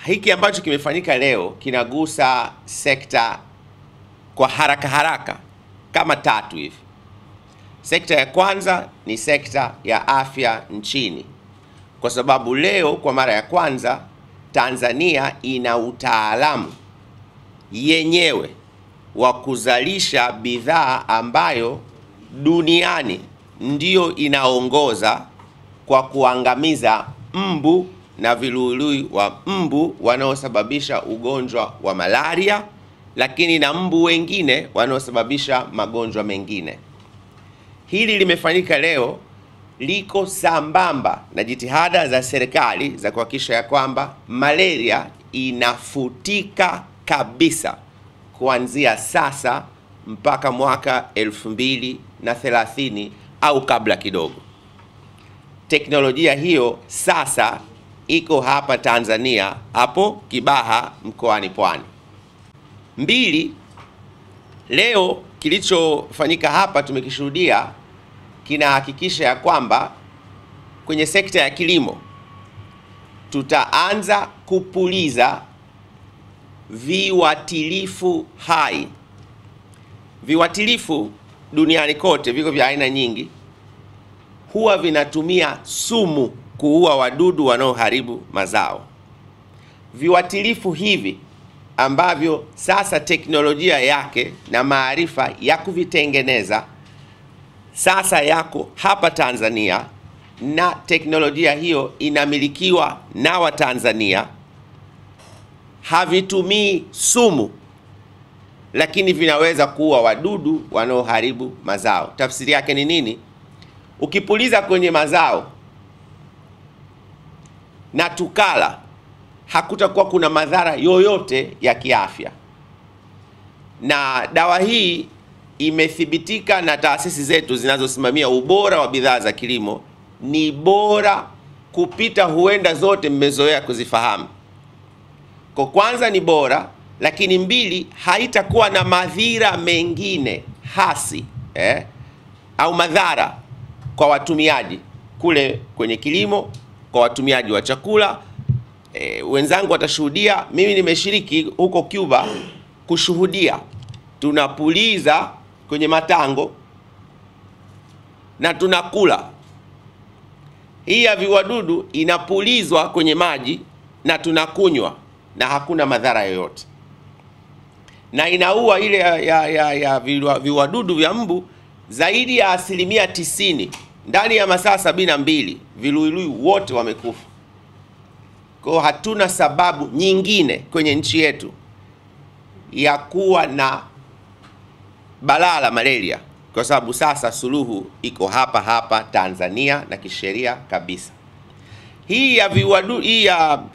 hiki ambacho kimefanyika leo kinagusa sekta kwa haraka kama 3 hivi. Sekta ya kwanza ni sekta ya afya nchini, kwa sababu leo kwa mara ya kwanza Tanzania ina utaalamu yenyewe wa kuzalisha bidhaa ambayo duniani ndio inaongoza kwa kuangamiza mbu na viluilui wa mbu wanaosababisha ugonjwa wa malaria, lakini na mbu wengine wanaosababisha magonjwa mengine. Hili limefanyika leo, liko sambamba na jitihada za serikali za kuhakikisha ya kwamba malaria inafutika kabisa kuanzia sasa mpaka mwaka 2030 au kabla kidogo. Teknolojia hiyo sasa iko hapa Tanzania, hapo Kibaha mkoani Pwani. 2, leo kilichofanyika hapa tumekishuhudia kinahakikisha ya kwamba kwenye sekta ya kilimo tutaanza kupuliza viuatilifu hai. Viuatilifu duniani kote viko vya aina nyingi, huwa vinatumia sumu kuua wadudu wanaoharibu mazao. Viuatilifu hivi ambavyo sasa teknolojia yake na maarifa ya kuvitengeneza sasa yako hapa Tanzania, na teknolojia hiyo inamilikiwa na Watanzania. Havitumii sumu, lakini vinaweza kuua wadudu wanaoharibu mazao. Tafsiri yake ni nini? Ukipuliza kwenye mazao na tukala, hakutakuwa kuna madhara yoyote ya kiafya. Na dawa hii imethibitika na taasisi zetu zinazosimamia ubora wa bidhaa za kilimo, ni bora kupita huenda zote mmezoea kuzifahamu. Kwa kwanza ni bora, lakini 2, haitakuwa na madhara mengine hasi au madhara kwa watumiaji kule kwenye kilimo, kwa watumiaji wa chakula. Wenzangu watashuhudia, mimi nimeshiriki huko Cuba kushuhudia. Tunapuliza kwenye matango na tunakula. Hii ya viwadudu inapulizwa kwenye maji na tunakunywa na hakuna madhara yoyote. Na inaua ile ya viwadudu vya mbu zaidi ya 90%. Ndani ya masaa 72 viluilui wote wamekufa. Kwa hatuna sababu nyingine kwenye nchi yetu ya kuwa na balaa la malaria, kwa sababu sasa suluhu iko hapa Tanzania na kisheria kabisa. Hii ya viwadudu, hii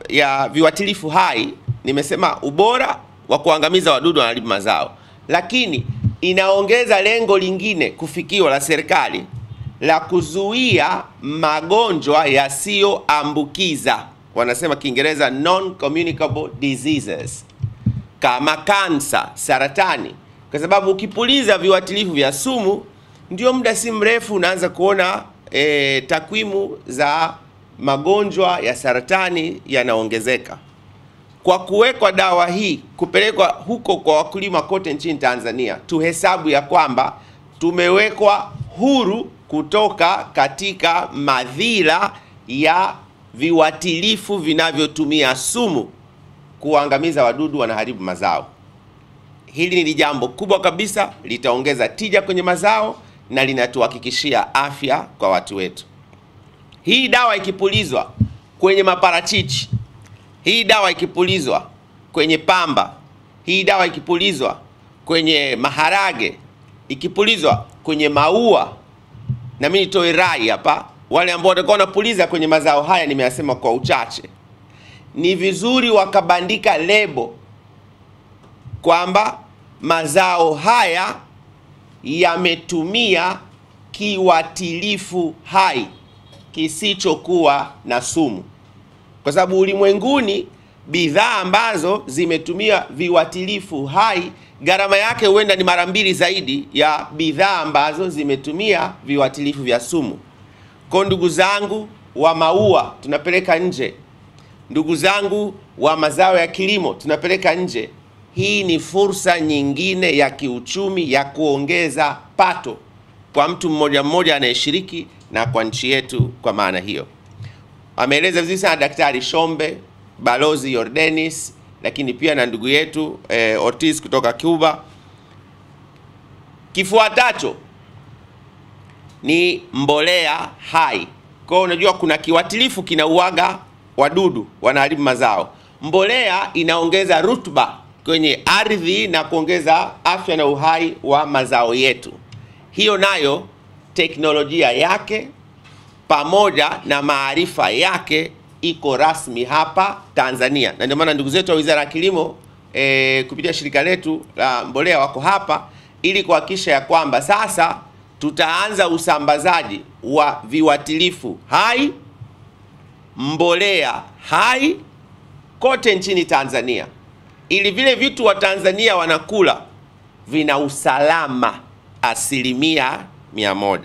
ya viuatilifu hai, nimesema ubora wa kuangamiza wadudu wanaharibu mazao, lakini inaongeza lengo lingine kufikiwa la serikali la kuzuia magonjwa yasiyoambukiza. Wanasema Kiingereza non-communicable diseases, kama kansa, saratani. Kwa sababu ukipuliza viuatilifu vya sumu, ndio muda si mrefu unaanza kuona takwimu za magonjwa ya saratani yanaongezeka. Kwa kuwekwa dawa hii kupelekwa huko kwa wakulima kote nchini Tanzania, tuhesabu ya kwamba tumewekwa huru kutoka katika madhila ya viuatilifu vinavyotumia sumu kuangamiza wadudu wanaharibu mazao. Hili ni jambo kubwa kabisa, litaongeza tija kwenye mazao na linatuhakikishia afya kwa watu wetu. Hii dawa ikipulizwa kwenye maparachichi, hii dawa ikipulizwa kwenye pamba, hii dawa ikipulizwa kwenye maharage, ikipulizwa kwenye maua, na mimi nitoe rai hapa, wale ambao watakuwa wanapuliza kwenye mazao haya, nimeyasema kwa uchache, ni vizuri wakabandika lebo kwamba mazao haya yametumia kiuatilifu hai kisichokuwa na sumu. Kwa sababu ulimwenguni bidhaa ambazo zimetumia viuatilifu hai gharama yake huenda ni mara 2 zaidi ya bidhaa ambazo zimetumia viuatilifu vya sumu. Kwa ndugu zangu wa maua tunapeleka nje, ndugu zangu wa mazao ya kilimo tunapeleka nje, hii ni fursa nyingine ya kiuchumi ya kuongeza pato kwa mtu mmoja mmoja anayeshiriki na kwa nchi yetu. Kwa maana hiyo, ameeleza vizuri sana Daktari Shombe, Balozi Yordanis, lakini pia na ndugu yetu Ortiz kutoka Cuba. Kifuatacho ni mbolea hai. Kwa hiyo unajua kuna kiwatilifu kinauaga wadudu wanaharibu mazao. Mbolea inaongeza rutuba kwenye ardhi na kuongeza afya na uhai wa mazao yetu. Hiyo nayo teknolojia yake pamoja na maarifa yake iko rasmi hapa Tanzania, na ndio maana ndugu zetu wa Wizara ya Kilimo kupitia shirika letu la mbolea wako hapa ili kuhakikisha ya kwamba sasa tutaanza usambazaji wa viuatilifu hai, mbolea hai kote nchini Tanzania, ili vile vitu wa Tanzania wanakula vina usalama 100%.